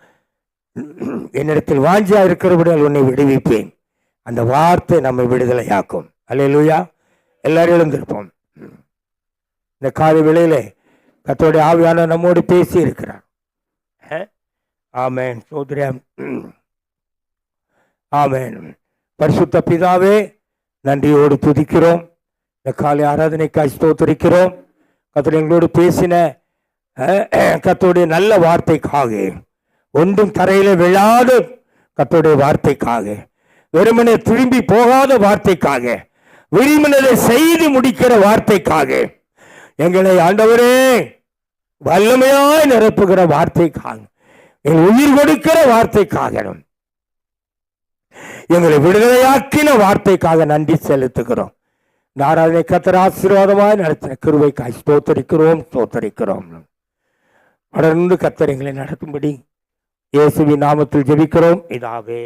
என்னிடத்தில் வாஞ்சியா இருக்கிறபடியால் உன்னை விடுவிப்பேன். அந்த வார்த்தை நம்மை விடுதலையாக்கும். அல்லேலூயா. எல்லாரும் எழுந்திருப்போம். இந்த காலை வேளையிலே கர்த்தருடைய ஆவியானவர் நம்மோடு பேசி இருக்கிறார். ஆமென். சோதரியம். ஆமென். பரிசுத்த பிதாவே, நன்றியோடு துதிக்கிறோம். இந்த காலை ஆராதனைக்காய் ஸ்தோத்திரிக்கிறோம். கர்த்தர் எங்களோடு பேசின கர்த்தருடைய நல்ல வார்த்தைக்காக, ஒன்றும் தரையில விழாத கர்த்தருடைய வார்த்தைக்காக, வெறுமனே திரும்பி போகாத வார்த்தைக்காக, விரும்பினதை செய்து முடிக்கிற வார்த்தைக்காக, எங்களை ஆண்டவரே வல்லமையாய் நிரப்புகிற வார்த்தைக்காக, எங்கள் உயிர் கொடுக்கிற வார்த்தைக்காக, எங்களை விடுதலையாக்கின வார்த்தைக்காக நன்றி செலுத்துகிறோம். நாராயண கர்த்தர் ஆசீர்வாதமாய் நடத்தின கிருபைக்காய் ஸ்தோத்தரிக்கிறோம். தொடர்ந்து கர்த்தர் எங்களை நடத்தும்படி இயேசுவின் நாமத்தில் ஜெபிக்கிறோம். இதாவே